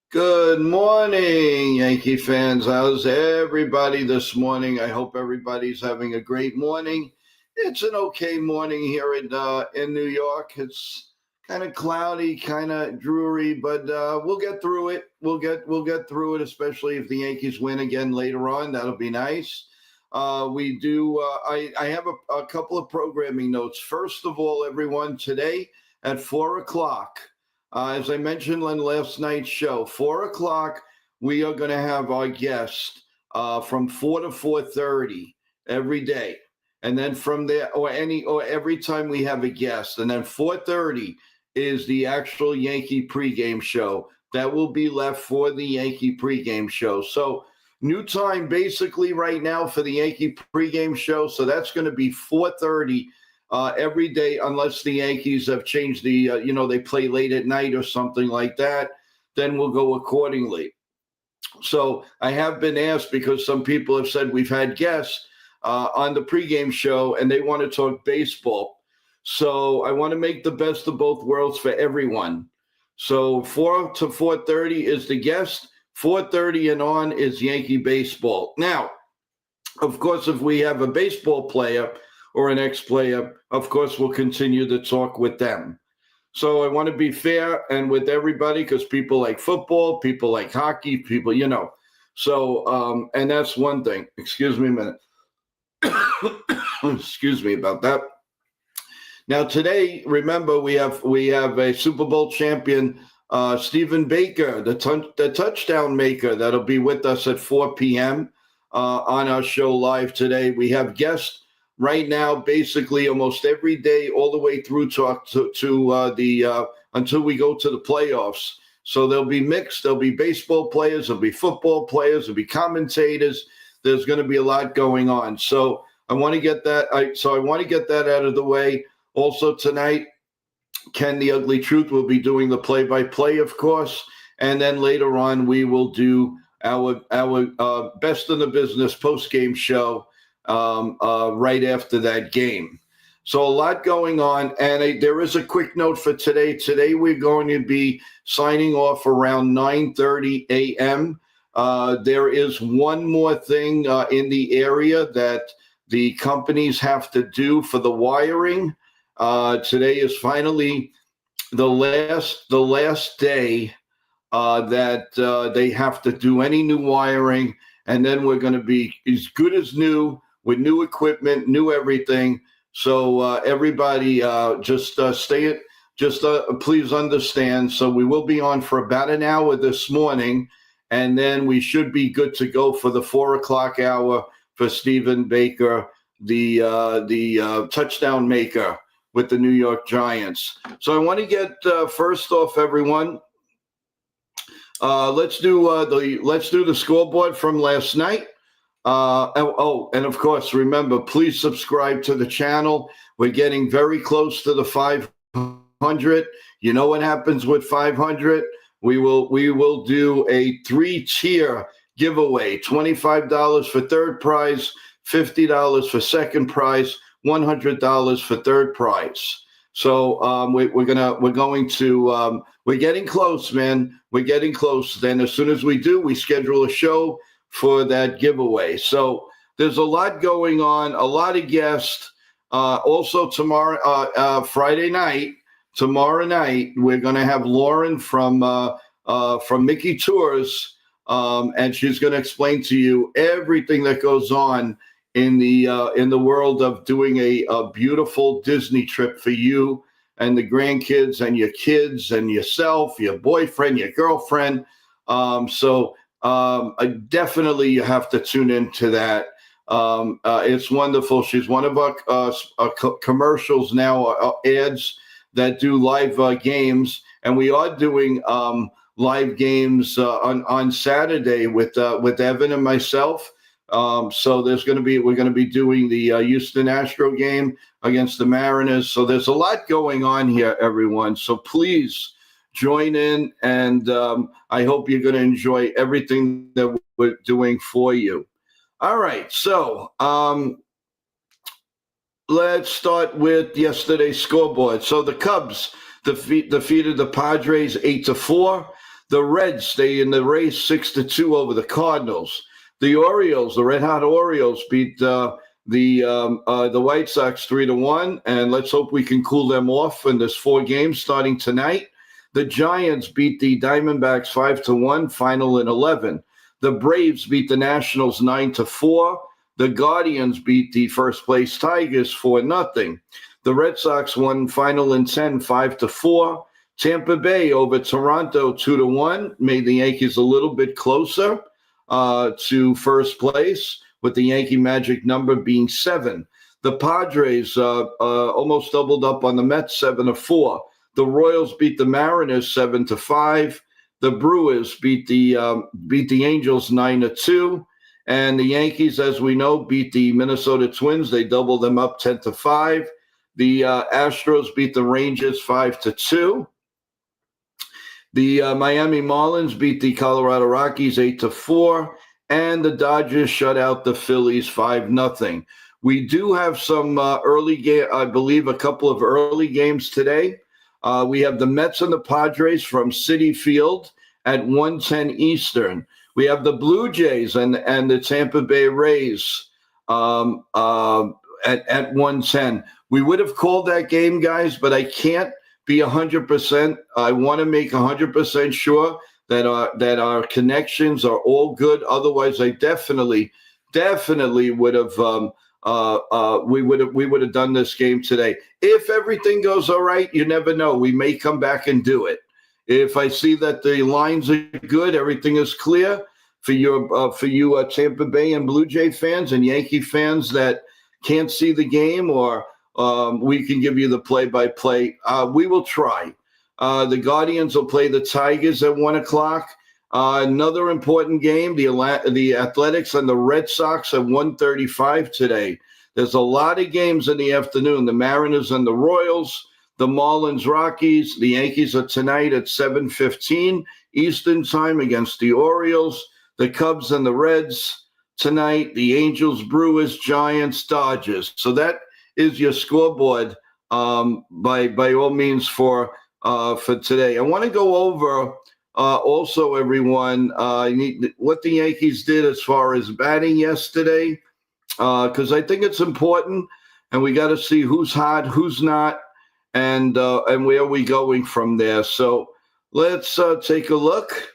Good morning, Yankee fans. How's everybody this morning? I hope everybody's having a great morning. It's an okay morning here in New York. It's kind of cloudy, kind of dreary, but we'll get through it. We'll get through it, especially if the Yankees win again later on. That'll be nice. We do. I have a couple of programming notes. First of all, everyone, today at 4 o'clock. As I mentioned on last night's show, 4 o'clock, we are going to have our guest from 4 to 4:30 every day, and then from there, or every time we have a guest, and then 4:30 is the actual Yankee pregame show that will be left for the Yankee pregame show. So new time basically right now for the Yankee pregame show. So that's going to be 4:30 every day, unless the Yankees have changed they play late at night or something like that, then we'll go accordingly. So I have been asked, because some people have said we've had guests on the pregame show and they want to talk baseball. So I want to make the best of both worlds for everyone. So 4 to 4:30 is the guest. 4:30 and on is Yankee baseball. Now, of course, if we have a baseball player or an ex-player, of course, we'll continue to talk with them. So I want to be fair and with everybody, because people like football, people like hockey, people. So, and that's one thing. Excuse me a minute. Excuse me about that. Now today, remember, we have a Super Bowl champion, Stephen Baker, the touchdown maker, that'll be with us at 4 p.m. On our show live today. We have guests right now, basically almost every day, all the way through until we go to the playoffs. So they'll be mixed. There'll be baseball players. There'll be football players. There'll be commentators. There's going to be a lot going on. So I want to get that. I want to get that out of the way. Also tonight, Ken the Ugly Truth will be doing the play-by-play, of course, and then later on we will do our best in the business post-game show right after that game. So a lot going on, and there is a quick note for today. Today we're going to be signing off around 9:30 a.m. There is one more thing in the area that the companies have to do for the wiring. Today is finally the last day that they have to do any new wiring, and then we're going to be as good as new with new equipment, new everything. So everybody, please understand. So we will be on for about an hour this morning, and then we should be good to go for the 4 o'clock hour for Stephen Baker, the touchdown maker with the New York Giants. So I want to get first off, everyone. Let's do the scoreboard from last night. And of course, remember, please subscribe to the channel. We're getting very close to the 500. You know what happens with 500? We will do a 3-tier giveaway: $25 for third prize, $50 for second prize, $100 for third prize. So we're getting close, man. We're getting close. Then as soon as we do, we schedule a show for that giveaway. So there's a lot going on, a lot of guests. Also tomorrow, Friday night, we're going to have Lauren from Mickey Tours, and she's going to explain to you everything that goes on in the world of doing a beautiful Disney trip for you and the grandkids and your kids and yourself, your boyfriend, your girlfriend. So definitely you have to tune into that. It's wonderful. She's one of our commercials now, ads that do live games, and we are doing live games on Saturday with Evan and myself. So we're going to be doing the Houston Astro game against the Mariners. So there's a lot going on here, everyone. So please join in, and I hope you're going to enjoy everything that we're doing for you. All right, so let's start with yesterday's scoreboard. So the Cubs defeated the Padres 8-4. The Reds stay in the race 6-2 over the Cardinals. The Orioles, the Red Hot Orioles, beat the White Sox 3-1, and let's hope we can cool them off in this 4 games starting tonight. The Giants beat the Diamondbacks 5-1, final in 11. The Braves beat the Nationals 9-4. The Guardians beat the first place Tigers 4-0. The Red Sox won final in 10, 5-4. Tampa Bay over Toronto 2-1, made the Yankees a little bit closer to first place, with the Yankee magic number being 7. The Padres almost doubled up on the Mets 7-4. The Royals beat the Mariners 7-5. The Brewers beat the Angels 9-2. And the Yankees, as we know, beat the Minnesota Twins. They doubled them up 10-5. The Astros beat the Rangers 5-2. The Miami Marlins beat the Colorado Rockies 8-4. And the Dodgers shut out the Phillies 5-0. We do have some early game, I believe, a couple of early games today. We have the Mets and the Padres from Citi Field at 1:10 Eastern. We have the Blue Jays and the Tampa Bay Rays at 1:10. We would have called that game, guys, but I can't be 100%. I want to make 100% sure that our connections are all good. Otherwise, I definitely would have we would have done this game today. If everything goes all right, you never know. We may come back and do it. If I see that the lines are good, everything is clear for you Tampa Bay and Blue Jay fans and Yankee fans that can't see the game, or we can give you the play-by-play. We will try. The Guardians will play the Tigers at 1 o'clock. Another important game, the Athletics and the Red Sox at 1:35 today. There's a lot of games in the afternoon. The Mariners and the Royals, the Marlins, Rockies. The Yankees are tonight at 7:15 Eastern time against the Orioles. The Cubs and the Reds tonight. The Angels, Brewers, Giants, Dodgers. So that is your scoreboard by all means for today. I want to go over also, everyone, what the Yankees did as far as batting yesterday, because I think it's important, and we got to see who's hot, who's not, and where are we going from there. So let's take a look.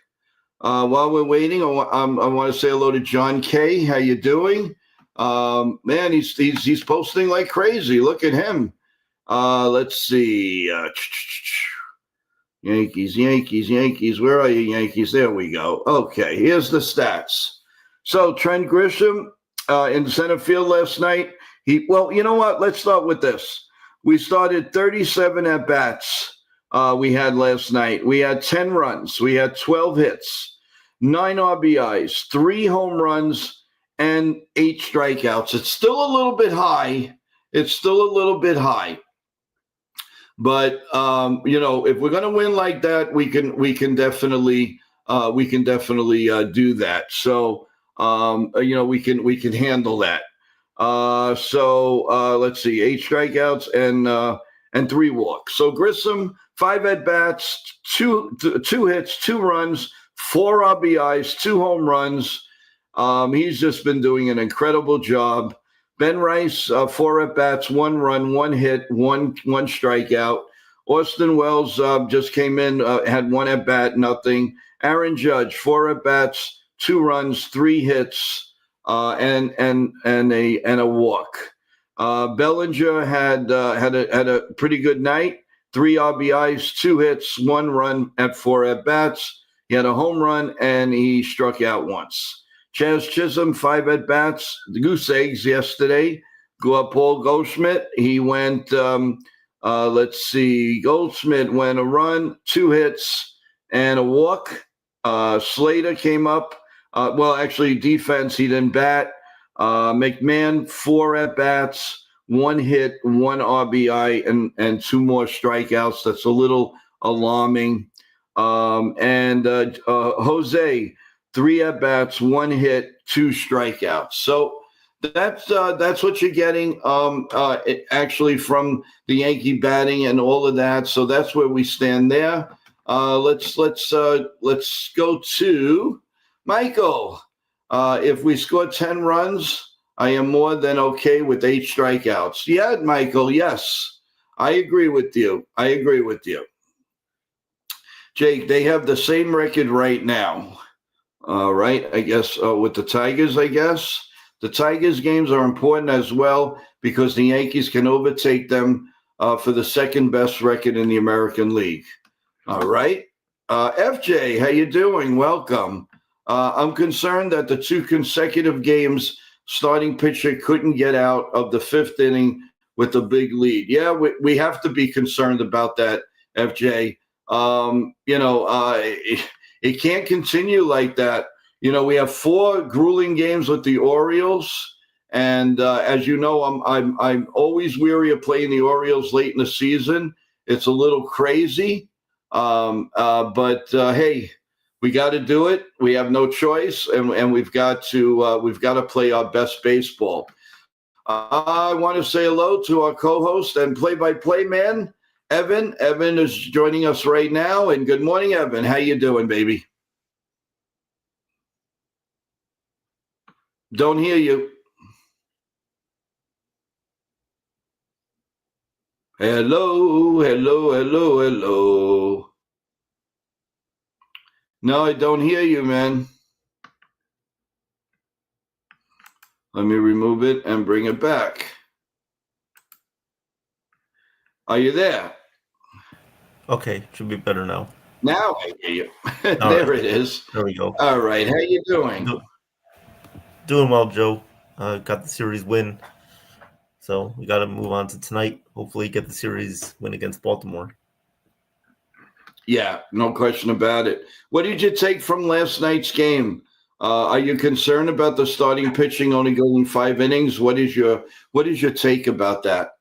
While we're waiting, I want to say hello to John K. How you doing? Man, he's posting like crazy. Look at him. Let's see. Yankees. Where are you, Yankees? There we go. Okay, here's the stats. So Trent Grisham in center field last night. Well, you know what? Let's start with this. We started 37 at-bats we had last night. We had 10 runs. We had 12 hits, 9 RBIs, 3 home runs, and 8 strikeouts. It's still a little bit high. But if we're going to win like that, we can definitely do that. So we can handle that. Let's see, 8 strikeouts and 3 walks. So Grissom, 5 at bats, 2 hits, 2 runs, 4 RBIs, 2 home runs. He's just been doing an incredible job. Ben Rice, 4 at-bats, 1 run, 1 hit, 1 strikeout. Austin Wells just came in, had 1 at-bat, nothing. Aaron Judge, 4 at-bats, 2 runs, 3 hits, and a walk. Bellinger had a pretty good night. 3 RBIs, 2 hits, 1 run at 4 at-bats. He had a home run, and he struck out once. Chaz Chisholm, 5 at-bats, the goose eggs yesterday. Paul Goldschmidt, he went, Goldschmidt went a run, 2 hits, and a walk. Slater came up. Defense, he didn't bat. McMahon, 4 at-bats, 1 hit, 1 RBI, and 2 more strikeouts. That's a little alarming. Jose, 3 at-bats, 1 hit, 2 strikeouts. So that's what you're getting actually from the Yankee batting and all of that. So that's where we stand there. Let's go to Michael. If we score 10 runs, I am more than okay with 8 strikeouts. Yeah, Michael, yes. I agree with you. Jake, they have the same record right now. Right, I guess, with the Tigers, I guess. The Tigers games are important as well because the Yankees can overtake them for the second best record in the American League. All right. FJ, how you doing? Welcome. I'm concerned that the 2 consecutive games starting pitcher couldn't get out of the 5th inning with a big lead. Yeah, we have to be concerned about that, FJ. It can't continue like that. We have 4 grueling games with the Orioles, and as you know, I'm always weary of playing the Orioles late in the season. It's a little crazy, but hey, we got to do it. We have no choice, and we've got to play our best baseball. I want to say hello to our co-host and play-by-play man, Evan. Evan is joining us right now, and good morning, Evan. How you doing, baby? Don't hear you. Hello. No, I don't hear you, man. Let me remove it and bring it back. Are you there? Okay, should be better now. Now I hear you. There right. It is. There we go. All right. How you doing? Doing well, Joe. Got the series win. So we got to move on to tonight. Hopefully get the series win against Baltimore. Yeah, no question about it. What did you take from last night's game? Are you concerned about the starting pitching only going 5 innings? What is your take about that?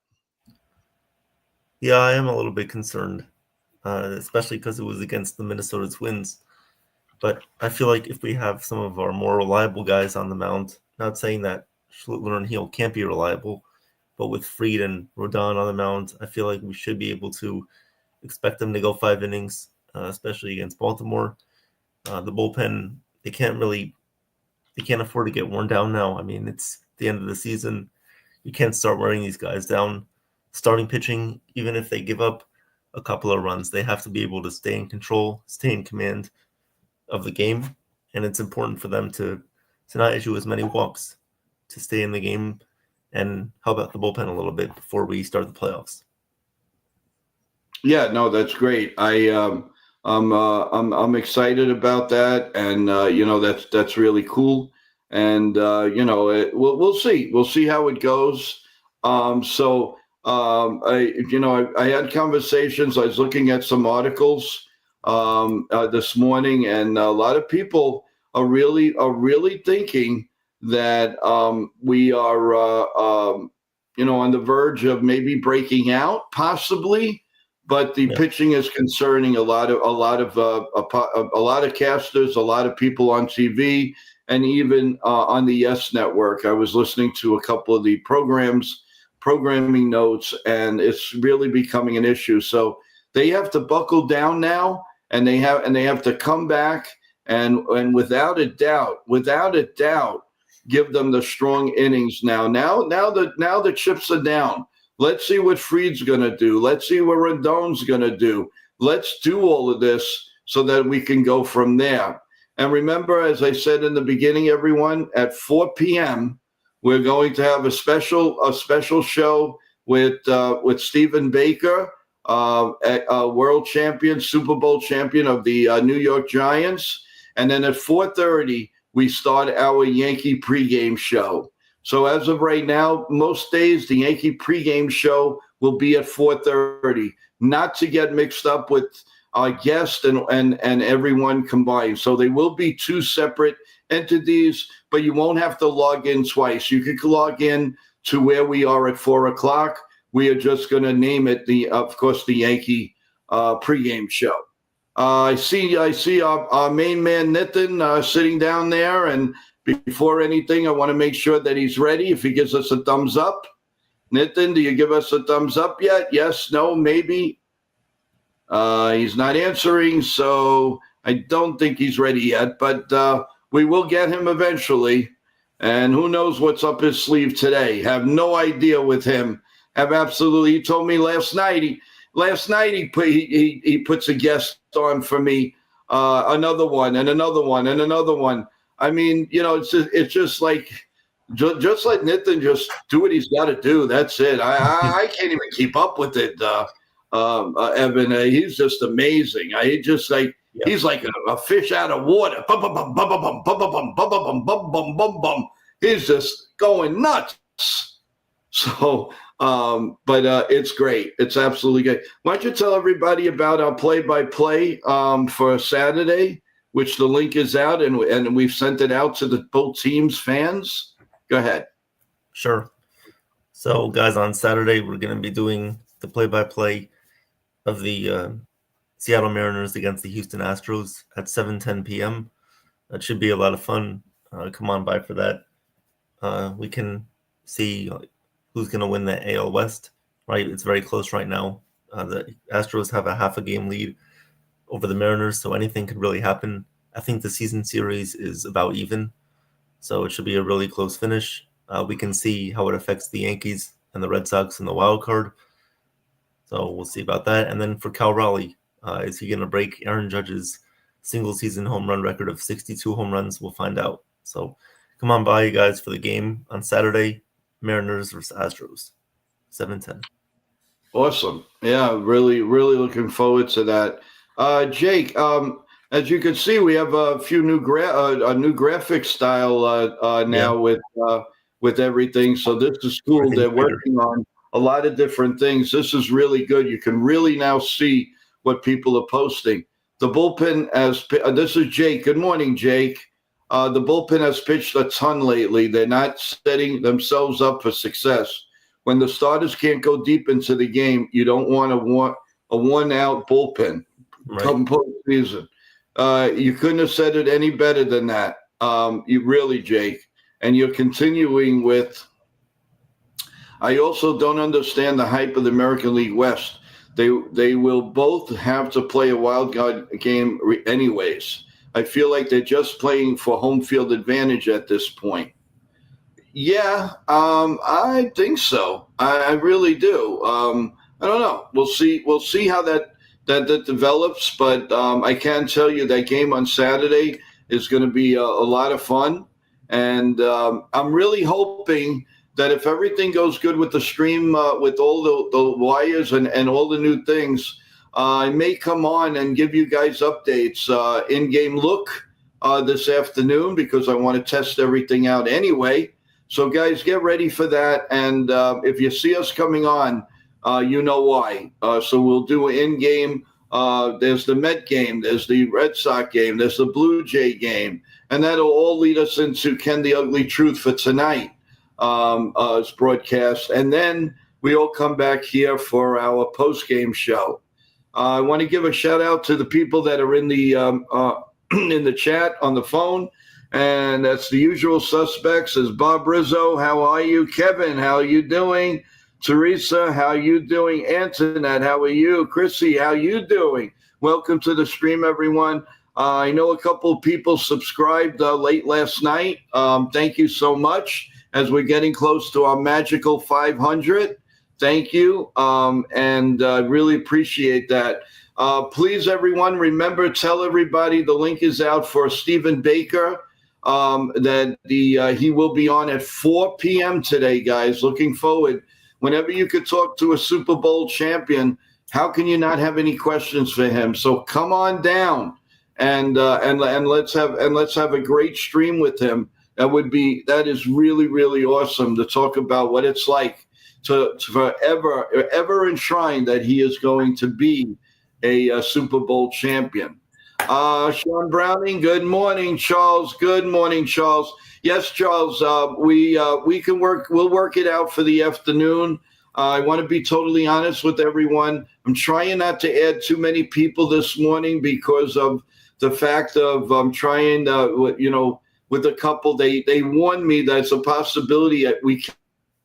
Yeah, I am a little bit concerned, especially because it was against the Minnesota Twins. But I feel like if we have some of our more reliable guys on the mound, not saying that Schluttler and Heel can't be reliable, but with Fried and Rodon on the mound, I feel like we should be able to expect them to go 5 innings, especially against Baltimore. The bullpen, they can't afford to get worn down now. I mean, it's the end of the season. You can't start wearing these guys down. Starting pitching, even if they give up a couple of runs, they have to be able to stay in control, stay in command of the game. And it's important for them to not issue as many walks, to stay in the game and help out the bullpen a little bit before we start the playoffs. Yeah, no, that's great. I'm excited about that, and that's really cool. And we'll see. We'll see how it goes. I had conversations. I was looking at some articles this morning, and a lot of people are really thinking that we are on the verge of maybe breaking out, possibly. But the pitching is concerning a lot of casters, a lot of people on TV, and even on the Yes Network. I was listening to a couple of the programming notes, and it's really becoming an issue. So they have to buckle down now, and they have to come back and without a doubt, give them the strong innings now. Now the chips are down. Let's see what Fried's going to do. Let's see what Rendon's going to do. Let's do all of this so that we can go from there. And remember, as I said in the beginning, everyone, at 4 p.m., we're going to have a special show with Stephen Baker, a world champion, Super Bowl champion of the New York Giants. And then at 4:30, we start our Yankee pregame show. So as of right now, most days the Yankee pregame show will be at 4:30, not to get mixed up with our guest and everyone combined. So they will be 2 separate entities, but you won't have to log in twice. You could log in to where we are at 4 o'clock. We are just going to name it the Yankee pregame show. I see our main man Nitin sitting down there, and before anything, I want to make sure that he's ready. If he gives us a thumbs up. Nitin, do you give us a thumbs up yet? Yes, no, maybe? He's not answering, so I don't think he's ready yet. But we will get him eventually. And who knows what's up his sleeve today? Have no idea with him. Have absolutely. He told me last night. He puts a guest on for me. Another one and another one and another one. I mean, it's just like Nitin, just do what he's got to do. That's it. I can't even keep up with it. Evan, he's just amazing. He's like a fish out of water. Bum, bum, bum, bum, bum, bum, bum, bum, bum, bum, bum, bum, bum. He's just going nuts. So, but it's great. It's absolutely great. Why don't you tell everybody about our play-by-play for Saturday, which the link is out, and we've sent it out to both teams' fans. Go ahead. Sure. So, guys, on Saturday, we're going to be doing the play-by-play of the Seattle Mariners against the Houston Astros at 7:10 p.m. That should be a lot of fun. Come on by for that. We can see who's going to win the AL West, right? It's very close right now. The Astros have a half a game lead over the Mariners, so anything could really happen. I think the season series is about even, so it should be a really close finish. We can see how it affects the Yankees and the Red Sox in the wild card. So we'll see about that. And then for Cal Raleigh, is he going to break Aaron Judge's single-season home run record of 62 home runs? We'll find out. So come on by, you guys, for the game on Saturday, Mariners versus Astros, 7:10. Awesome. Yeah, really, really looking forward to that. Jake, as you can see, we have a few new a new graphic style now with everything. So this is cool. They're working on a lot of different things. This is really good. You can really now see what people are posting. The bullpen this is Jake. Good morning, Jake. The bullpen has pitched a ton lately. They're not setting themselves up for success. When the starters can't go deep into the game, you don't want a one-out bullpen come postseason. You couldn't have said it any better than that. You really, Jake. And you're continuing with, I also don't understand the hype of the American League West. They will both have to play a wild card game anyways. I feel like they're just playing for home field advantage at this point. Yeah, I think so. I really do. I don't know. We'll see. We'll see how that develops. But I can tell you that game on Saturday is going to be a lot of fun. And I'm really hoping that if everything goes good with the stream, with all the wires and all the new things, I may come on and give you guys updates, in-game look this afternoon, because I want to test everything out anyway. So, guys, get ready for that. And if you see us coming on, you know why. So we'll do an in-game. There's the Met game. There's the Red Sox game. There's the Blue Jay game. And that'll all lead us into Ken the Ugly Truth for tonight. Broadcast, and then we all come back here for our post-game show. I want to give a shout out to the people that are in the chat on the phone, and that's the usual suspects. Is Bob Rizzo, how are you? Kevin, how are you doing? Teresa, how are you doing? Antoinette, how are you? Chrissy, how are you doing? Welcome to the stream, everyone. I know a couple of people subscribed late last night. Thank you so much. As we're getting close to our magical 500. Thank you, and really appreciate that. Please, everyone, remember, tell everybody the link is out for Stephen Baker, that he will be on at 4 p.m. today, guys. Looking forward. Whenever you could talk to a Super Bowl champion, how can you not have any questions for him? So come on down, and let's have a great stream with him. That is really, really awesome to talk about what it's like to forever enshrine that he is going to be a Super Bowl champion. Sean Browning, good morning, Charles. Good morning, Charles. Yes, Charles, we'll work it out for the afternoon. I want to be totally honest with everyone. I'm trying not to add too many people this morning because of the fact of trying with a couple, they warned me that it's a possibility that we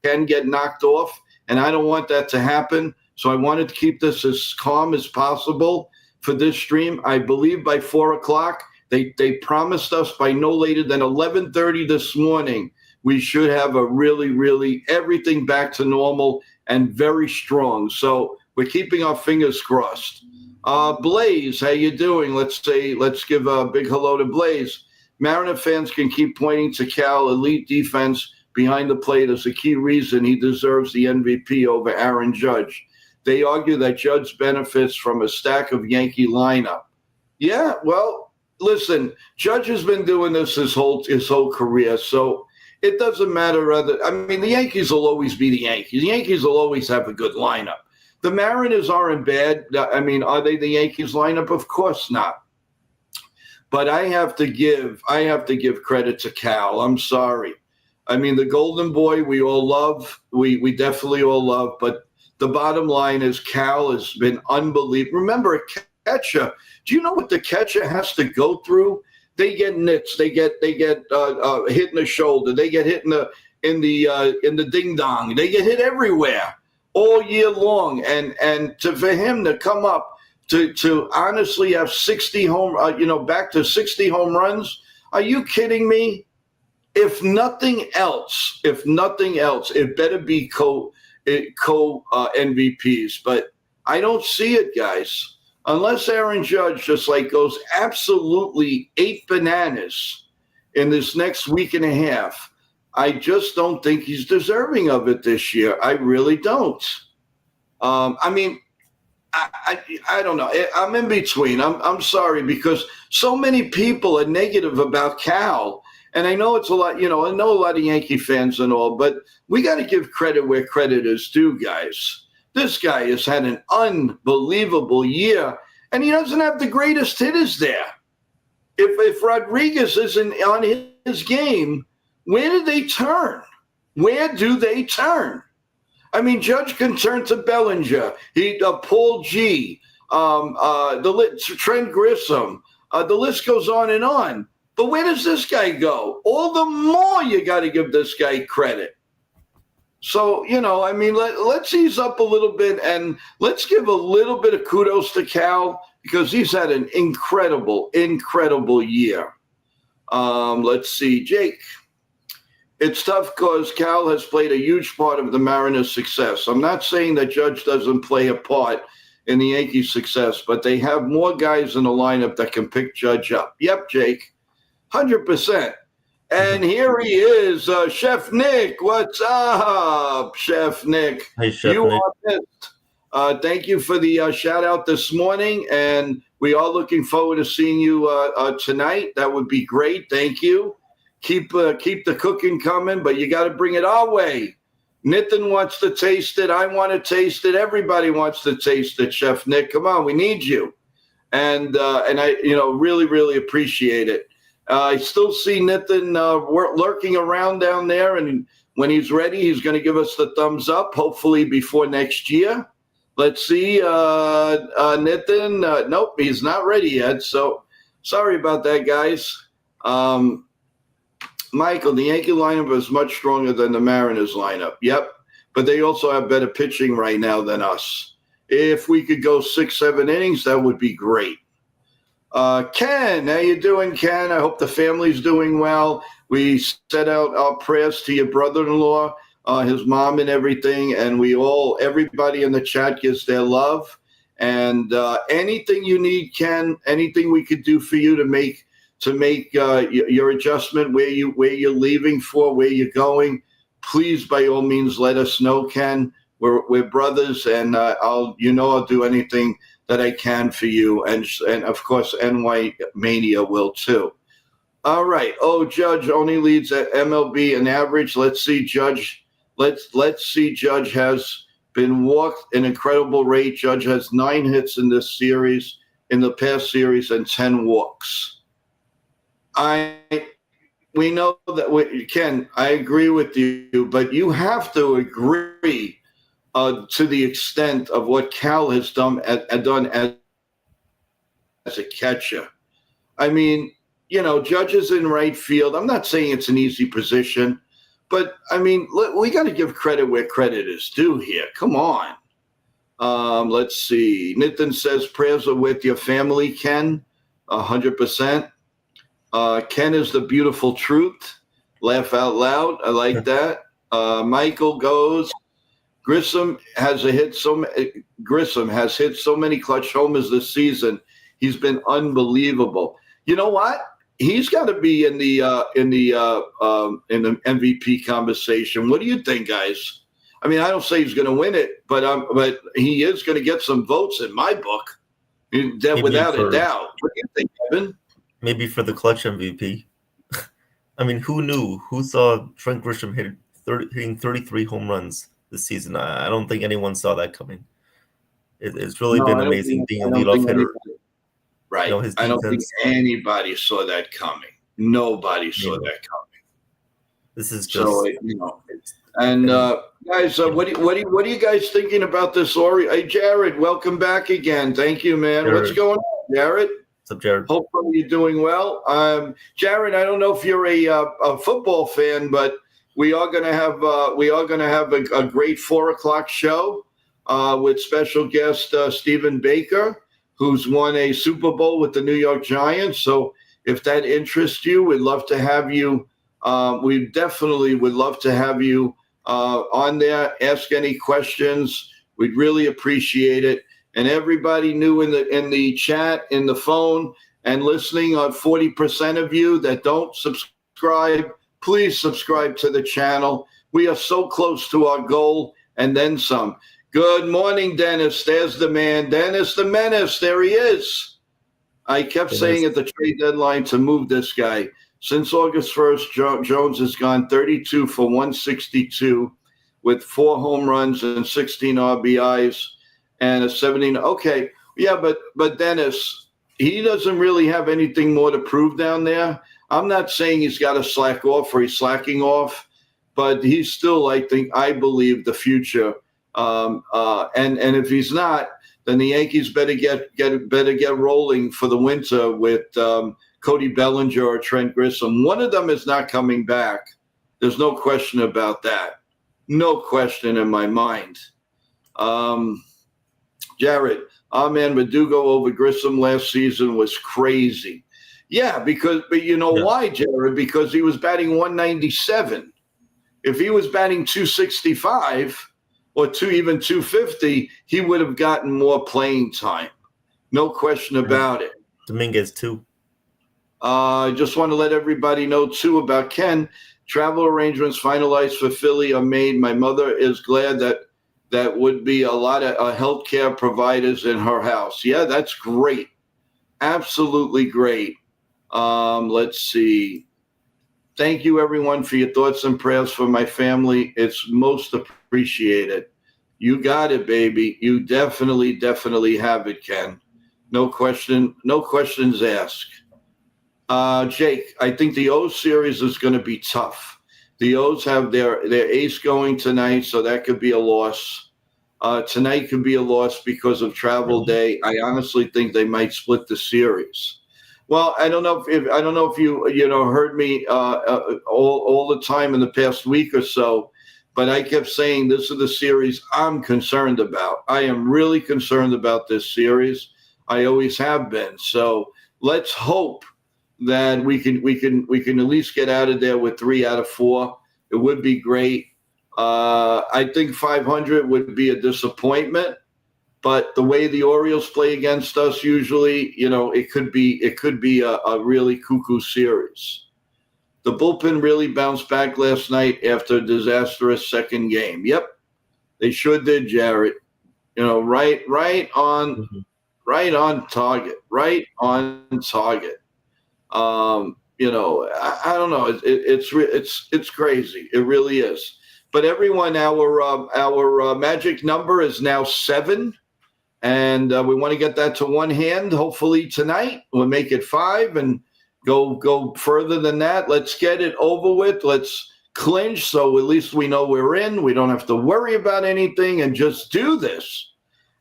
can get knocked off, and I don't want that to happen. So I wanted to keep this as calm as possible for this stream. I believe by 4 o'clock, they promised us by no later than 11:30 this morning, we should have a really everything back to normal and very strong. So we're keeping our fingers crossed. Blaze, how you doing? Let's give a big hello to Blaze. Mariner fans can keep pointing to Cal elite defense behind the plate as a key reason he deserves the MVP over Aaron Judge. They argue that Judge benefits from a stack of Yankee lineup. Yeah, well, listen, Judge has been doing this his whole career, so it doesn't matter. The Yankees will always be the Yankees. The Yankees will always have a good lineup. The Mariners aren't bad. Are they the Yankees lineup? Of course not. But I have to give credit to Cal. I'm sorry. The Golden Boy we all love. We definitely all love. But the bottom line is Cal has been unbelievable. Remember, a catcher. Do you know what the catcher has to go through? They get nits. They get hit in the shoulder. They get hit in the ding dong. They get hit everywhere all year long. And for him to come up to honestly have 60 back to 60 home runs. Are you kidding me? If nothing else, it better be co MVPs. But I don't see it, guys. Unless Aaron Judge just goes absolutely 8 bananas in this next week and a half, I just don't think he's deserving of it this year. I really don't. I don't know. I'm in between. I'm sorry because so many people are negative about Cal. And I know it's a lot, I know a lot of Yankee fans and all, but we got to give credit where credit is due, guys. This guy has had an unbelievable year, and he doesn't have the greatest hitters there. If Rodriguez isn't on his game, where do they turn? Where do they turn? Judge can turn to Bellinger, Paul G, Trent Grissom. The list goes on and on. But where does this guy go? All the more you got to give this guy credit. So, let's ease up a little bit and let's give a little bit of kudos to Cal because he's had an incredible year. Let's see, Jake. It's tough because Cal has played a huge part of the Mariners' success. I'm not saying that Judge doesn't play a part in the Yankees' success, but they have more guys in the lineup that can pick Judge up. Yep, Jake. 100%. And here he is, Chef Nick. What's up, Chef Nick? Hey, Chef you Nick. Are missed. Thank you for the shout out this morning, and we are looking forward to seeing you tonight. That would be great. Thank you. Keep the cooking coming, but you got to bring it our way. Nitin wants to taste it. I want to taste it. Everybody wants to taste it, Chef Nick. Come on, we need you. And I really appreciate it. I still see Nitin lurking around down there, and when he's ready, he's going to give us the thumbs up, hopefully before next year. Let's see, Nitin. Nope, he's not ready yet, so sorry about that, guys. Michael, the Yankee lineup is much stronger than the Mariners lineup. Yep, but they also have better pitching right now than us. If we could go 6-7 innings, that would be great. Ken, how you doing, Ken? I hope the family's doing well. We sent out our prayers to your brother-in-law, his mom and everything, and everybody in the chat gives their love. And anything you need, Ken, anything we could do for you to make your adjustment, where you're leaving for, where you're going, please, by all means, let us know, Ken. We're brothers, and I'll do anything that I can for you, and of course NYMania will too. All right. Oh, Judge only leads at MLB an average. Let's see, Judge. Let's see. Judge has been walked an incredible rate. Judge has 9 hits in this series, in the past series, and 10 walks. We know that Ken. I agree with you, but you have to agree to the extent of what Cal has done as a catcher. Judge is in right field. I'm not saying it's an easy position, but we got to give credit where credit is due here. Come on. Let's see. Nitin says prayers are with your family, Ken. 100%. Ken is the beautiful truth. Laugh out loud. I like that. Michael goes. Grissom has hit so many clutch homers this season. He's been unbelievable. You know what? He's got to be in the MVP conversation. What do you think, guys? I mean, I don't say he's going to win it, but he is going to get some votes in my book, without a doubt. What do you think, Kevin? Maybe for the clutch MVP. I mean, who knew? Who saw Trent Grisham hitting 33 home runs this season? I don't think anyone saw that coming. It's really been amazing being a leadoff hitter. Right. I don't think anybody saw that coming. Nobody saw that coming. This is just And guys, what are you guys thinking about this? Hey, Jared, welcome back again. Thank you, man. Jared. What's going on, Jared? What's up, Jared? Hopefully you're doing well. Jared, I don't know if you're a football fan, but we are going to have a great 4:00 show with special guest Stephen Baker, who's won a Super Bowl with the New York Giants. So if that interests you, we'd love to have you. We definitely would love to have you on there. Ask any questions. We'd really appreciate it. And everybody new in the chat, in the phone, and listening, on 40% of you that don't subscribe, please subscribe to the channel. We are so close to our goal and then some. Good morning, Dennis. There's the man. Dennis the Menace. There he is. I kept saying at the trade deadline to move this guy. Since August 1st, Jones has gone 32 for 162 with 4 home runs and 16 RBIs and a 17. Okay, yeah, but Dennis, he doesn't really have anything more to prove down there. I'm not saying he's got to slack off or he's slacking off, but he's still, I believe, the future. And if he's not, then the Yankees better get rolling for the winter with Cody Bellinger or Trent Grisham. One of them is not coming back. There's no question about that. No question in my mind. Jared, man, Verdugo over Grisham last season was crazy. Yeah, but you know why, Jared? Because he was batting 197. If he was batting 265 or even 250, he would have gotten more playing time. No question about it. Dominguez, too. I just want to let everybody know, too, about Ken. Travel arrangements finalized for Philly are made. My mother is glad that would be a lot of healthcare providers in her house. Yeah, that's great. Absolutely great. Let's see. Thank you, everyone, for your thoughts and prayers for my family. It's most appreciated. You got it, baby. You definitely have it, Ken. No questions asked. Jake, I think the O's series is going to be tough. The O's have their ace going tonight, so that could be a loss. Tonight could be a loss because of travel day. I honestly think they might split the series. Well, I don't know if you heard me all the time in the past week or so, but I kept saying this is the series I'm concerned about. I am really concerned about this series. I always have been. So let's hope that we can at least get out of there with 3 out of 4. It would be great. I think 500 would be a disappointment, but the way the Orioles play against us usually, it could be a really cuckoo series. The bullpen really bounced back last night after a disastrous second game. Yep, they sure did, Jared. Right on target. Right on target. I don't know. It's crazy. It really is. But everyone, our magic number is now 7, and we want to get that to one hand. Hopefully tonight we'll make it 5 and go further than that. Let's get it over with. Let's clinch, so at least we know we're in. We don't have to worry about anything and just do this.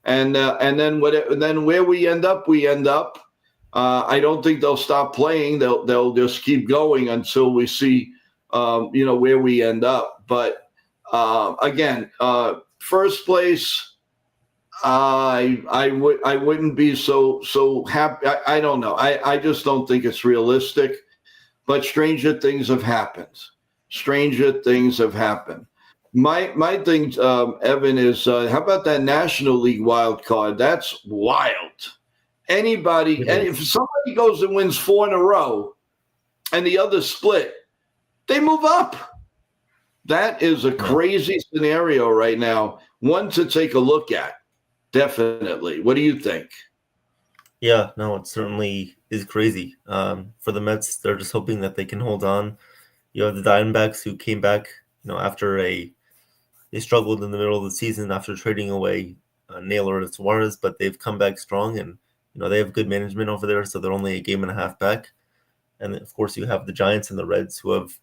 And then where we end up, we end up. I don't think they'll stop playing. They'll just keep going until we see, where we end up. But again, first place, I wouldn't be so happy. I don't know. I just don't think it's realistic. But stranger things have happened. Stranger things have happened. My thing, Evan, is how about that National League wild card? That's wild. Anybody, It and is. if somebody goes and wins four in a row, and the other split, they move up. That is a Yeah. crazy scenario right now. One to take a look at. Definitely. What do you think? Yeah, no, it certainly is crazy. For the Mets, they're just hoping that they can hold on. You have the Diamondbacks who came back, after they struggled in the middle of the season after trading away Naylor and Suarez, but they've come back strong, and they have good management over there, so they're only a game and a half back. And of course, you have the Giants and the Reds who have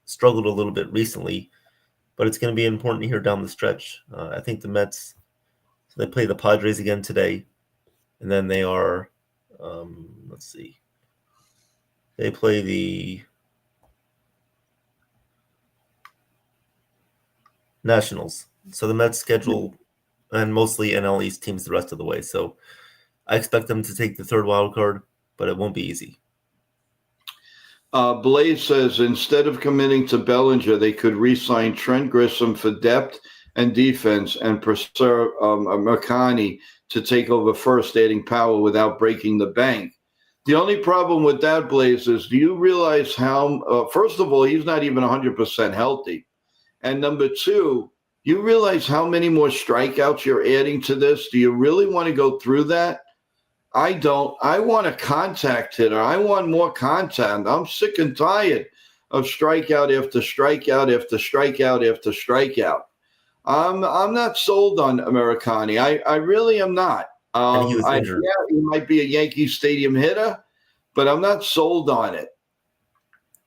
struggled a little bit recently, but it's going to be important here down the stretch. I think the Mets, so they play the Padres again today, and then they are, let's see, they play the Nationals. So the Mets schedule and mostly NL East teams the rest of the way. So I expect them to take the third wild card, but it won't be easy. Blaze says instead of committing to Bellinger, they could re-sign Trent Grisham for depth and defense and preserve Mercani to take over first, adding power without breaking the bank. The only problem with that, Blaze, is do you realize how, first of all, he's not even 100% healthy. And number two, you realize how many more strikeouts you're adding to this? Do you really want to go through that? I don't. I want a contact hitter. I want more contact. I'm sick and tired of strikeout after strikeout after strikeout after strikeout. I'm not sold on Americani. I really am not. And he was injured. Yeah, he might be a Yankee Stadium hitter, but I'm not sold on it.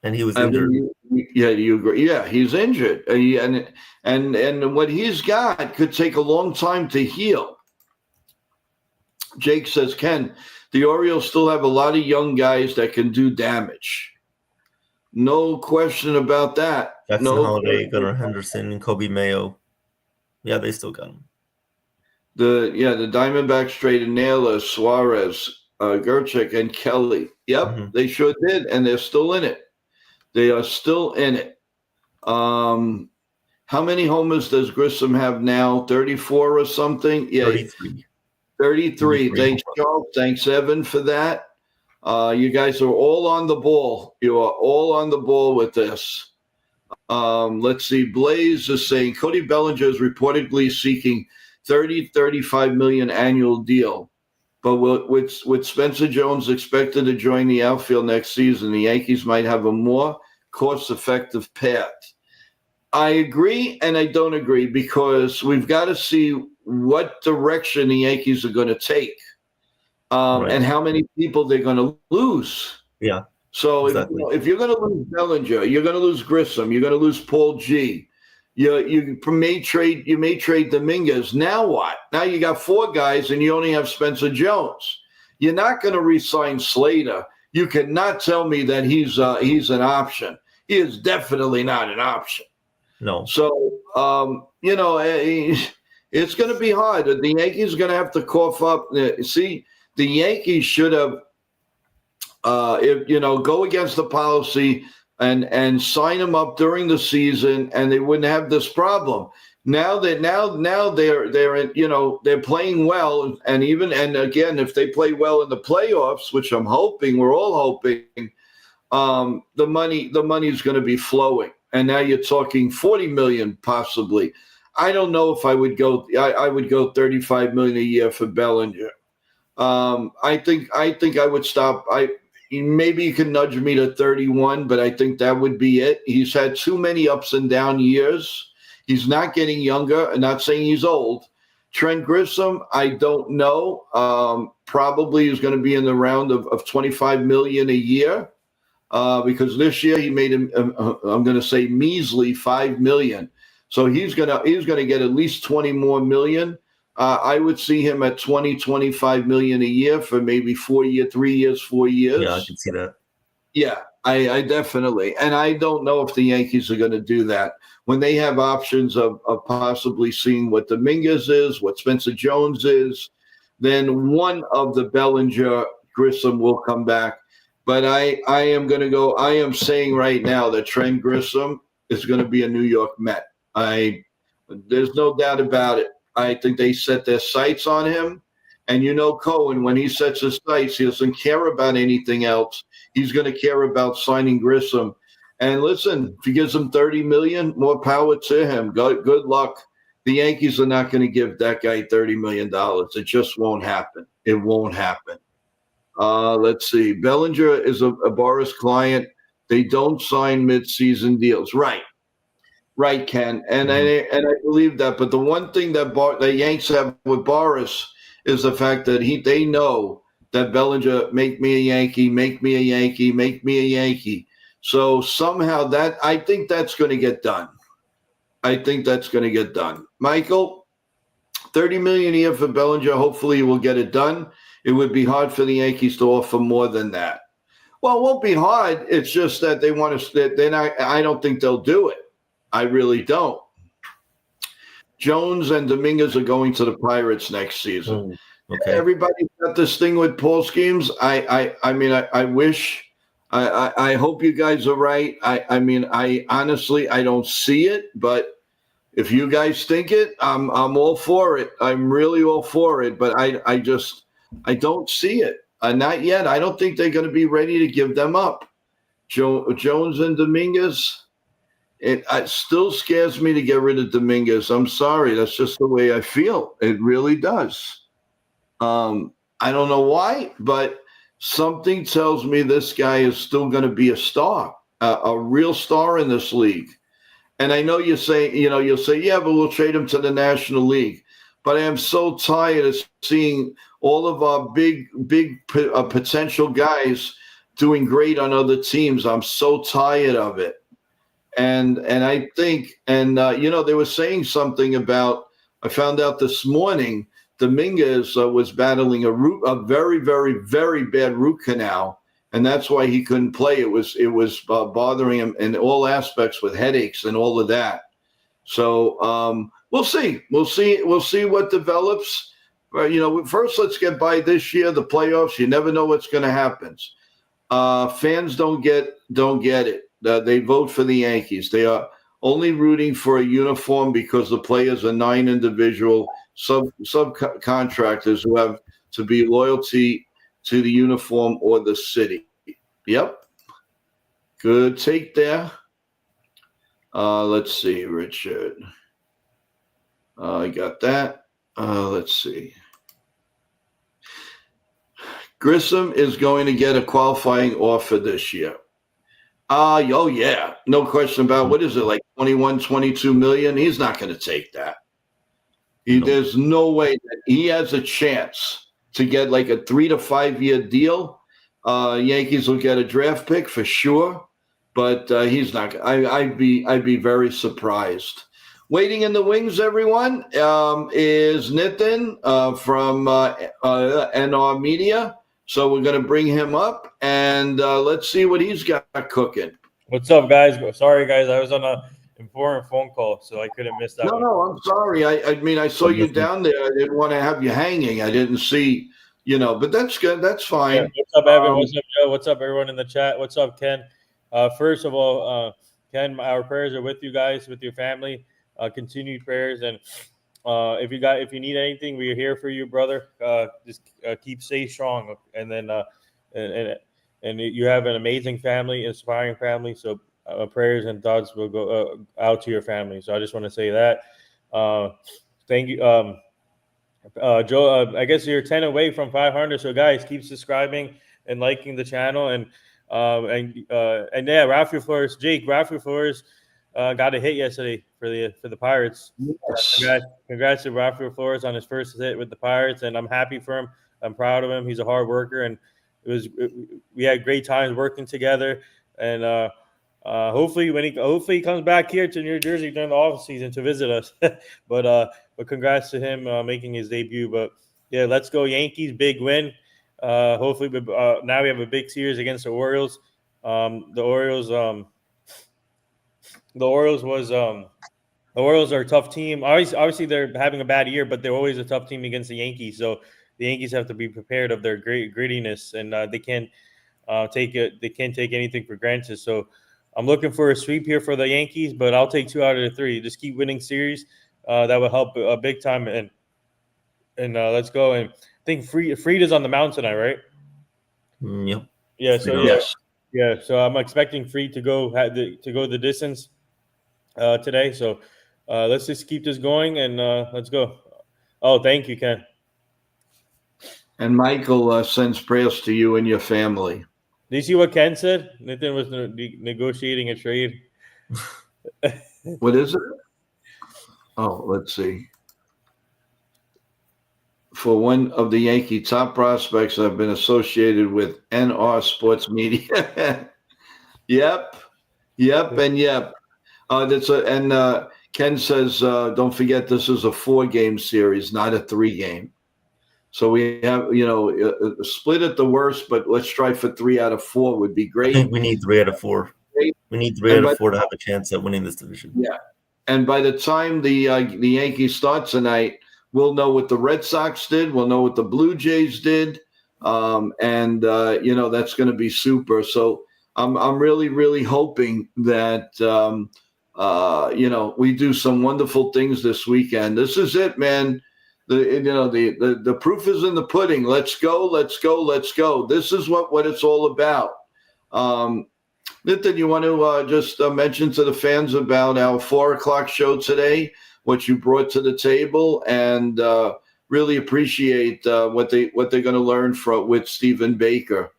And he was injured. Yeah, do you agree? Yeah, he's injured, and what he's got could take a long time to heal. Jake says, Ken, the Orioles still have a lot of young guys that can do damage. No question about that. Jackson No Holiday, question. Gunnar Henderson, and Kobe Mayo. Yeah, they still got him. The Diamondbacks traded Naylor, Suarez, Gerchik, and Kelly. Yep, They sure did, and they're still in it. They are still in it. How many homers does Grissom have now? 34 or something? Yeah, 33. 33. Thanks, Charles. Thanks, Evan, for that. You guys are all on the ball. You are all on the ball with this. Let's see. Blaze is saying Cody Bellinger is reportedly seeking 35 million annual deal. But with Spencer Jones expected to join the outfield next season, the Yankees might have a more cost-effective path. I agree and I don't agree because we've got to see what direction the Yankees are going to take and how many people they're going to lose. Yeah. So exactly. if you're going to lose Bellinger, you're going to lose Grissom, you're going to lose Paul G. You may trade Dominguez. Now what? Now you got four guys and you only have Spencer Jones. You're not going to re-sign Slater. You cannot tell me that he's an option. He is definitely not an option. No. So it's going to be hard. The Yankees are going to have to cough up. See, the Yankees should have, go against the policy and sign him up during the season, and they wouldn't have this problem. Now they're playing well, and again, if they play well in the playoffs, which I'm hoping, we're all hoping, the money is going to be flowing. And now you're talking 40 million possibly. I don't know if I would go. I would go 35 million a year for Bellinger. I think I would stop. Maybe you can nudge me to 31, but I think that would be it. He's had too many ups and down years. He's not getting younger. I'm not saying he's old. Trent Grisham, I don't know. Probably is going to be in the round of 25 million a year. Because this year he made him, I'm going to say measly 5 million. So he's going to get at least 20 more million. I would see him at 20, 25 million a year for maybe 4 years, 3 years, 4 years. Yeah, I can see that. Yeah, I definitely, and I don't know if the Yankees are going to do that when they have options of possibly seeing what Dominguez is, what Spencer Jones is. Then one of the Bellinger Grissom will come back. But I am going to go. I am saying right now that Trent Grissom is going to be a New York Met. There's no doubt about it. I think they set their sights on him. And you know, Cohen, when he sets his sights, he doesn't care about anything else. He's going to care about signing Grissom. And listen, if he gives him 30 million, more power to him. Good luck. The Yankees are not going to give that guy $30 million. It just won't happen. It won't happen. Let's see. Bellinger is a Boris client. They don't sign mid-season deals. Right, Ken, and I believe that. But the one thing that the Yanks have with Boris is the fact that they know that Bellinger make me a Yankee, make me a Yankee, make me a Yankee. So somehow that I think that's going to get done. I think that's going to get done. Michael, 30 million a year for Bellinger. Hopefully, he will get it done. It would be hard for the Yankees to offer more than that. Well, it won't be hard. It's just that they want to. They're not. I don't think they'll do it. I really don't. Jones and Dominguez are going to the Pirates next season. Okay. Everybody's got this thing with Paul schemes. I mean, I wish. I hope you guys are right. I mean, I honestly I don't see it, but if you guys think it, I'm all for it. I'm really all for it. But I don't see it. Not yet. I don't think they're going to be ready to give them up. Jones and Dominguez. It still scares me to get rid of Dominguez. I'm sorry. That's just the way I feel. It really does. I don't know why, but something tells me this guy is still going to be a star, a real star in this league. And I know you'll say, yeah, but we'll trade him to the National League. But I am so tired of seeing all of our big potential guys doing great on other teams. I'm so tired of it. And I think, they were saying something about, I found out this morning, Dominguez was battling a very, very, very bad root canal, and that's why he couldn't play. It was bothering him in all aspects with headaches and all of that. So we'll see. We'll see what develops. First let's get by this year, the playoffs. You never know what's going to happen. Fans don't get it. They vote for the Yankees. They are only rooting for a uniform because the players are 9 individual subcontractors who have to be loyalty to the uniform or the city. Yep. Good take there. Let's see, Richard. I got that. Let's see. Grissom is going to get a qualifying offer this year. Oh, yeah. No question about what is it, like 21, 22 million? He's not going to take that. There's no way that he has a chance to get like a 3 to 5 year deal. Yankees will get a draft pick for sure, but he's not. I'd be very surprised. Waiting in the wings, everyone, is Nitin from NR Media. So we're going to bring him up, and let's see what he's got cooking. What's up, guys? Sorry, guys. I was on an important phone call, so I couldn't miss that one. No, I'm sorry. I mean, I saw you down there. I didn't want to have you hanging. I didn't see, but that's good. That's fine. Yeah. What's up, Evan? What's up, Joe? What's up, everyone in the chat? What's up, Ken? First of all, Ken, our prayers are with you guys, with your family. Continued prayers, and if you need anything, we're here for you, brother. Just stay strong, and then and you have an amazing family, inspiring family. So prayers and thoughts will go out to your family. So I just want to say that. Thank you, Joe. I guess you're 10 away from 500. So guys, keep subscribing and liking the channel, and yeah, Rafael Flores, Rafael Flores. Got a hit yesterday for the Pirates. Yes. Congrats to Rafael Flores on his first hit with the Pirates, and I'm happy for him. I'm proud of him. He's a hard worker, and we had great times working together. And hopefully he comes back here to New Jersey during the off season to visit us. but congrats to him making his debut. But yeah, let's go Yankees! Big win. Hopefully, now we have a big series against the Orioles. The Orioles. The Orioles are a tough team. Obviously, they're having a bad year, but they're always a tough team against the Yankees. So the Yankees have to be prepared of their great grittiness, and they can't take it. They can't take anything for granted. So I'm looking for a sweep here for the Yankees, but I'll take 2 out of the 3. Just keep winning series. That would help big time. And let's go. And I think Fried is on the mound tonight, right? Yep. Yeah. So Yes. yeah. So I'm expecting Fried to go the distance today. So let's just keep this going and let's go. Oh, thank you, Ken. And Michael sends prayers to you and your family. Did you see what Ken said? Nathan was negotiating a trade. What is it? Oh, let's see. For one of the Yankee top prospects, I've been associated with NR Sports Media. Yep. And yep. Ken says, don't forget this is a 4-game series, not a 3-game. So we have, split at the worst, but let's try for 3 out of 4 would be I great. think we need 3 out of 4. We need 3 out of 4 to have a chance at winning this division. Yeah. And by the time the Yankees start tonight, we'll know what the Red Sox did. We'll know what the Blue Jays did. And that's going to be super. So I'm really, really hoping that, we do some wonderful things this weekend. This is it, man. The proof is in the pudding. Let's go. This is what it's all about. Nitin, you want to just mention to the fans about our 4:00 show today, what you brought to the table, and really appreciate what they're going to learn with Stephen Baker.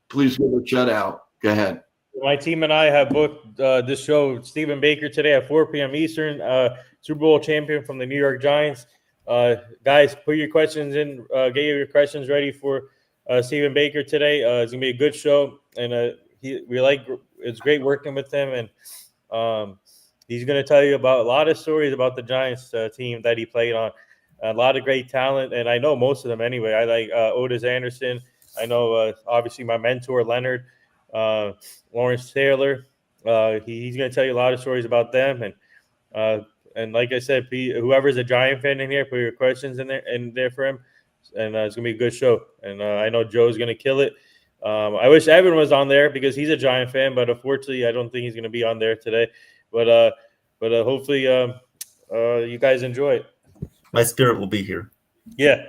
Please give a shout out. Go ahead. My team and I have booked this show, Stephen Baker, today at 4 p.m. Eastern, Super Bowl champion from the New York Giants. Guys, put your questions in. Get your questions ready for Stephen Baker today. It's going to be a good show, and it's great working with him. And he's going to tell you about a lot of stories about the Giants team that he played on. A lot of great talent, and I know most of them anyway. I like Otis Anderson. I know, obviously, my mentor, Leonard. Lawrence Taylor. He's going to tell you a lot of stories about them, and like I said, whoever's a Giant fan in here, put your questions in there for him, and it's going to be a good show. And I know Joe's going to kill it. I wish Evan was on there because he's a Giant fan, but unfortunately, I don't think he's going to be on there today. But hopefully, you guys enjoy it. My spirit will be here. Yeah,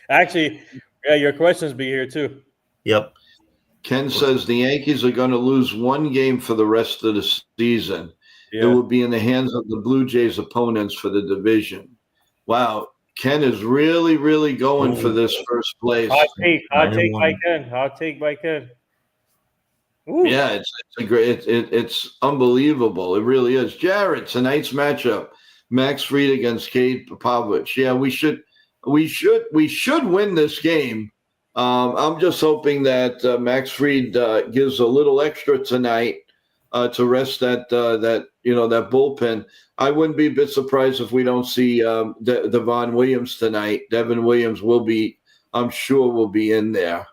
actually, yeah, your questions be here too. Yep. Ken says the Yankees are going to lose 1 game for the rest of the season. Yeah. It will be in the hands of the Blue Jays opponents for the division. Wow. Ken is really, really going for this first place. Hot take by Ken. Ooh. Yeah, it's unbelievable. It really is. Jared, tonight's matchup, Max Fried against Cade Popovich. Yeah, we should win this game. I'm just hoping that Max Fried gives a little extra tonight to rest that bullpen. I wouldn't be a bit surprised if we don't see Devon Williams tonight. Devin Williams I'm sure will be in there.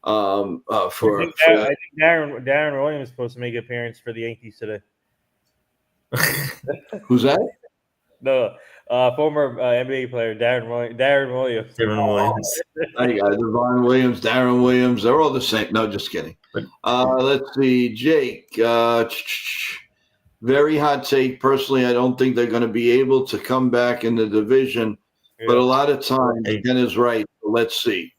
I think Darren Williams is supposed to make an appearance for the Yankees today. Who's that? The former NBA player, Darren Williams. I got Devon Williams, Darren Williams. They're all the same. No, just kidding. Let's see. Jake, very hot take. Personally, I don't think they're going to be able to come back in the division. Yeah. But a lot of times, Ken is right. Let's see.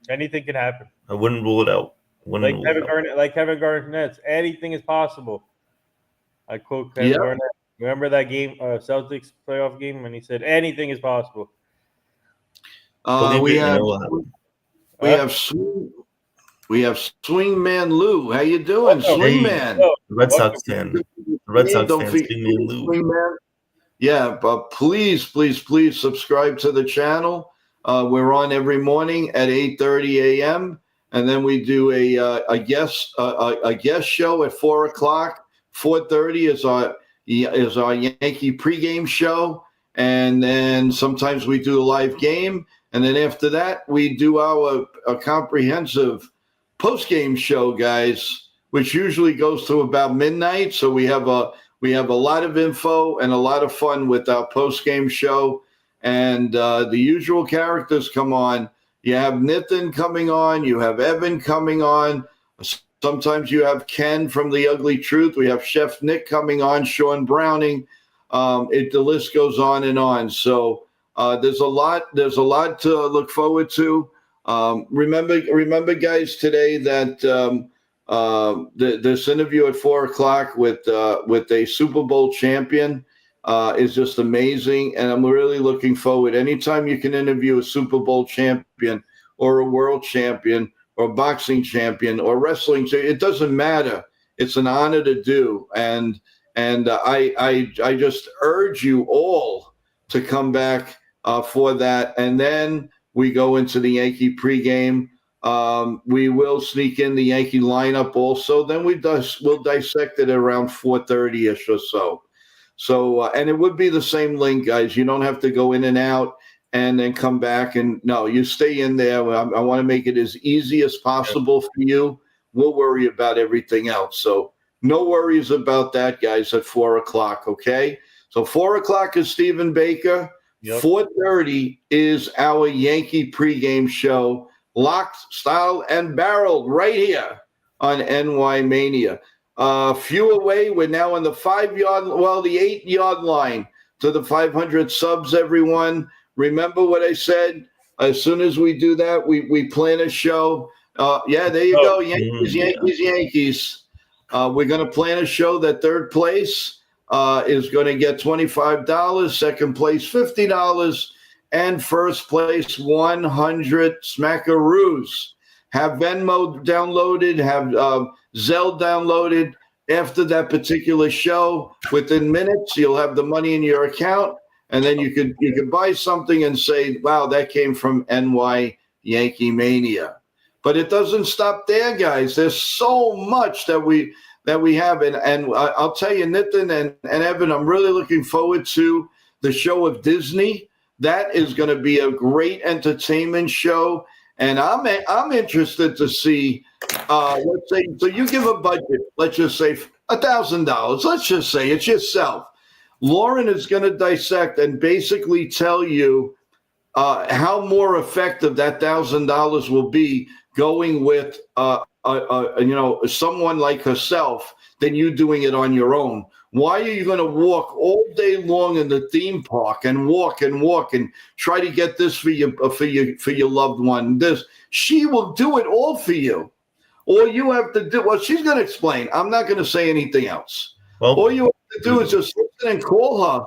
Anything can happen. I wouldn't rule it out. Like Kevin Garnett, anything is possible. I quote Kevin Garnett. Remember that game, Celtics playoff game, when he said anything is possible. We have Swingman Lou. How you doing, Swingman? The Red Sox fan. Swingman Lou. Yeah, but please subscribe to the channel. We're on every morning at 8:30 a.m. and then we do a guest show at 4:00. 4:30 is our Yankee pregame show, and then sometimes we do a live game, and then after that we do a comprehensive post-game show, guys, which usually goes to about midnight. So we have a lot of info and a lot of fun with our post-game show. And the usual characters come on. You have Nitin coming on. You have Evan coming on. Sometimes you have Ken from The Ugly Truth. We have Chef Nick coming on, Sean Browning. The list goes on and on. So there's a lot to look forward to. Remember, guys, today that this interview at 4:00 with a Super Bowl champion is just amazing, and I'm really looking forward. Anytime you can interview a Super Bowl champion or a world champion or boxing champion or wrestling, it doesn't matter. It's an honor to do, and I just urge you all to come back for that. And then we go into the Yankee pregame. We will sneak in the Yankee lineup also. Then we'll dissect it around 4:30ish or so. So, and it would be the same link, guys. You don't have to go in and out and then come back. And no, you stay in there. I want to make it as easy as possible for you. We'll worry about everything else. So no worries about that, guys, at 4:00, okay? So 4:00 is Stephen Baker. Yep. 4:30 is our Yankee pregame show, locked, style, and barreled right here on NY Mania. Few away. We're now on the 8-yard line to the 500 subs, everyone. Remember what I said? As soon as we do that, we plan a show. Yeah, there you go. Yankees. We're going to plan a show that third place is going to get $25, second place $50, and first place 100 smackaroos. Have Venmo downloaded, have Zelle downloaded. After that particular show, within minutes, you'll have the money in your account, and then you could buy something and say, wow, that came from NY Yankee Mania. But it doesn't stop there, guys. There's so much that we have. And I'll tell you, Nitin and Evan, I'm really looking forward to the show of Disney. That is going to be a great entertainment show. And I'm interested to see, let's say, so you give a budget, let's just say $1,000. Let's just say it's yourself. Lauren is going to dissect and basically tell you how more effective that $1,000 will be going with someone like herself than you doing it on your own. Why are you going to walk all day long in the theme park and walk and try to get this for your loved one? She will do it all for you. All you have to do, well, she's going to explain. I'm not going to say anything else. Well, all you have to do is just listen and call her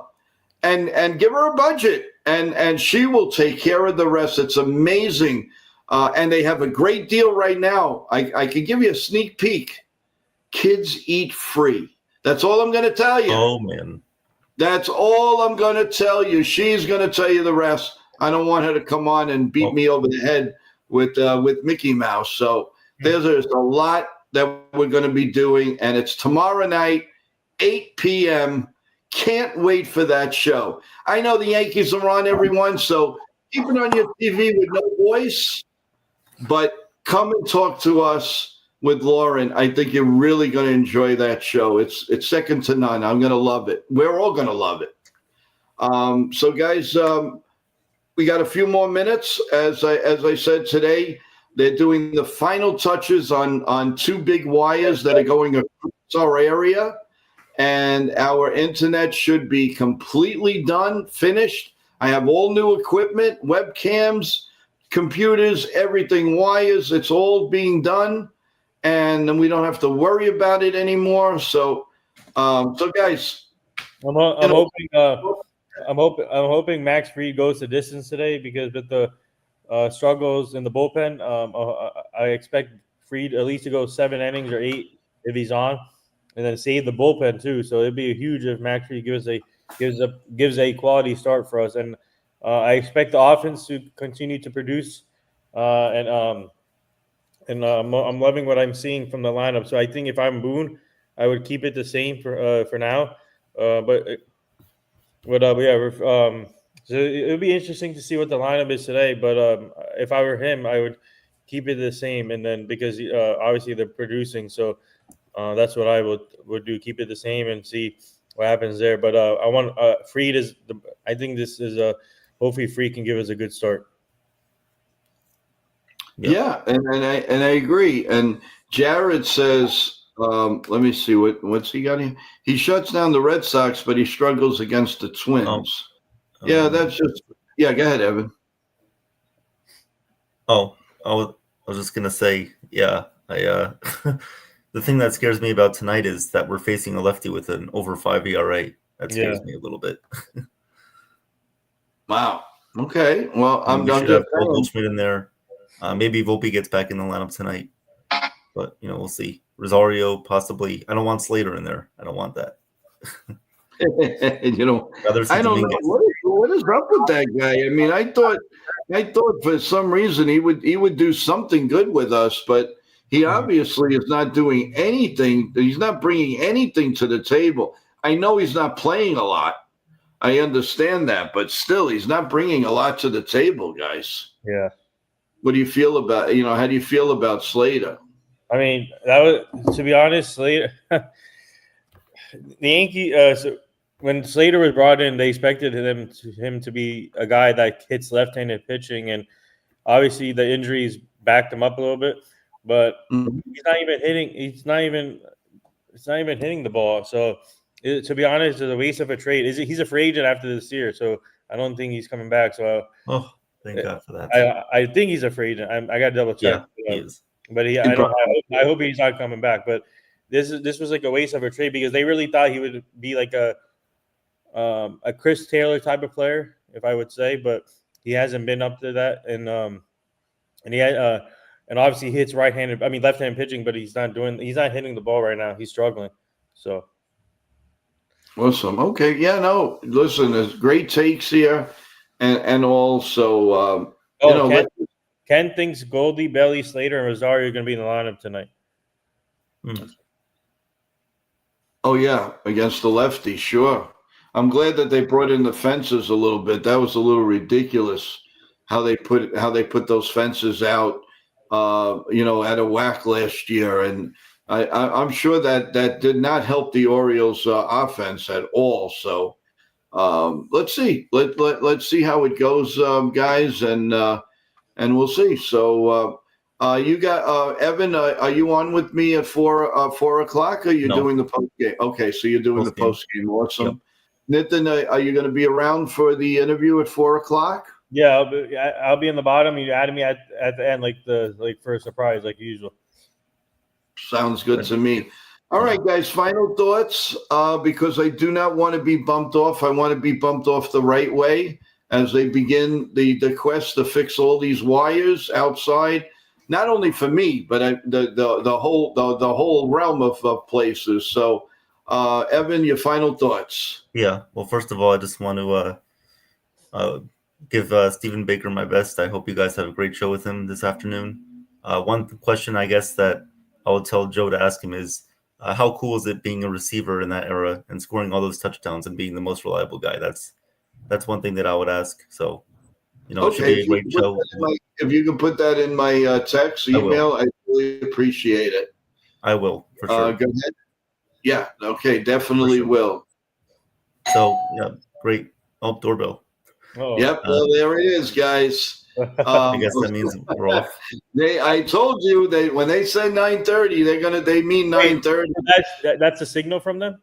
and give her a budget, and she will take care of the rest. It's amazing. And they have a great deal right now. I can give you a sneak peek. Kids eat free. That's all I'm going to tell you. Oh, man. That's all I'm going to tell you. She's going to tell you the rest. I don't want her to come on and beat me over the head with Mickey Mouse. So there's a lot that we're going to be doing, and it's tomorrow night, 8 p.m. Can't wait for that show. I know the Yankees are on, everyone, so keep it on your TV with no voice, but come and talk to us with Lauren. I think you're really going to enjoy that show. It's second to none. I'm going to love it. We're all going to love it. So, guys, we got a few more minutes. As I said today, they're doing the final touches on two big wires that are going across our area, and our internet should be completely done, finished. I have all new equipment, webcams, computers, everything, wires. It's all being done. And then we don't have to worry about it anymore. So guys, I'm hoping Max Fried goes the distance today, because with the struggles in the bullpen, I expect Fried at least to go 7 innings or 8 if he's on, and then save the bullpen too. So it'd be huge if Max Fried gives a quality start for us, and I expect the offense to continue to produce, and I'm loving what I'm seeing from the lineup. So I think if I'm Boone, I would keep it the same for now. So it would be interesting to see what the lineup is today. But if I were him, I would keep it the same, and then because obviously they're producing, so that's what I would do. Keep it the same and see what happens there. But I want Freed is I think this is hopefully Freed can give us a good start. Yeah, and I agree. And Jared says, let me see what's he got here. He shuts down the Red Sox, but he struggles against the Twins. Yeah, that's just go ahead, Evan. I was just gonna say, I the thing that scares me about tonight is that we're facing a lefty with an over 5 ERA. That scares me a little bit. Wow. Okay. Well, I'm we just should have Goldschmidt in there. Maybe Volpe gets back in the lineup tonight, but we'll see. Rosario possibly. I don't want Slater in there. I don't want that. I don't know what is up with that guy. I mean, I thought for some reason he would do something good with us, but he obviously is not doing anything. He's not bringing anything to the table. I know he's not playing a lot. I understand that, but still, he's not bringing a lot to the table, guys. Yeah. What do you feel about how do you feel about Slater? I mean, that was, to be honest, Slater. The Yankee. So when Slater was brought in, they expected him to be a guy that hits left-handed pitching, and obviously the injuries backed him up a little bit. But he's not even hitting. It's not even hitting the ball. So to be honest, it's a waste of a trade. He's a free agent after this year, so I don't think he's coming back. So thank God for that. I think he's a free agent. I got to double check. Yeah, he is. But I hope he's not coming back. But this was like a waste of a trade because they really thought he would be like a Chris Taylor type of player, if I would say. But he hasn't been up to that, and he had and obviously he hits left-handed pitching, but he's not hitting the ball right now. He's struggling. So awesome. Okay. Yeah. No. Listen, there's great takes here, and also Ken thinks Goldie, Belly, Slater, and Rosario are going to be in the lineup tonight. Oh yeah, against the lefty, sure. I'm glad that they brought in the fences a little bit. That was a little ridiculous how they put those fences out. At a whack last year, and I'm sure that did not help the Orioles' offense at all. So let's see. Let's see how it goes, guys, and we'll see. So you got Evan. Are you on with me at 4 o'clock? Or are you doing the post game? Okay, so you're doing the post game. Awesome. Yep. Nitin, are you going to be around for the interview at 4 o'clock? Yeah, I'll be in the bottom. You added me at the end, like for a surprise, like usual. Sounds good to me. All right, guys. Final thoughts, because I do not want to be bumped off. I want to be bumped off the right way as they begin the quest to fix all these wires outside. Not only for me, but the whole realm of places. So, Evan, your final thoughts. Yeah. Well, first of all, I just want to give Stephen Baker my best. I hope you guys have a great show with him this afternoon. One question I guess that I would tell Joe to ask him is, how cool is it being a receiver in that era and scoring all those touchdowns and being the most reliable guy? That's one thing that I would ask. So, it should be a great show. If you can put that in my text, email, I really appreciate it. I will, for sure. Go ahead. Yeah, okay, definitely will. So, yeah, great. Oh, doorbell. Oh. Yep, well, there it is, guys. I guess that means we're off. I told you when they say 9:30, they mean 9:30. That's a signal from them?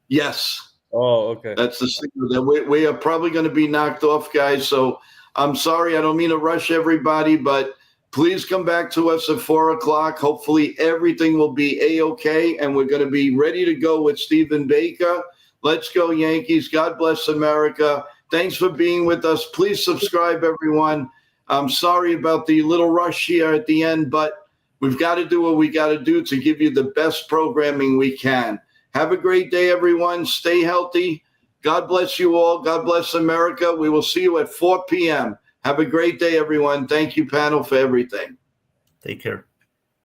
Yes. Oh, okay. That's the signal that we are probably going to be knocked off, guys. So I'm sorry, I don't mean to rush everybody, but please come back to us at 4 o'clock. Hopefully everything will be A-okay, and we're going to be ready to go with Stephen Baker. Let's go, Yankees. God bless America. Thanks for being with us. Please subscribe, everyone. I'm sorry about the little rush here at the end, but we've got to do what we got to do to give you the best programming we can. Have a great day, everyone. Stay healthy. God bless you all. God bless America. We will see you at 4 p.m. Have a great day, everyone. Thank you, panel, for everything. Take care.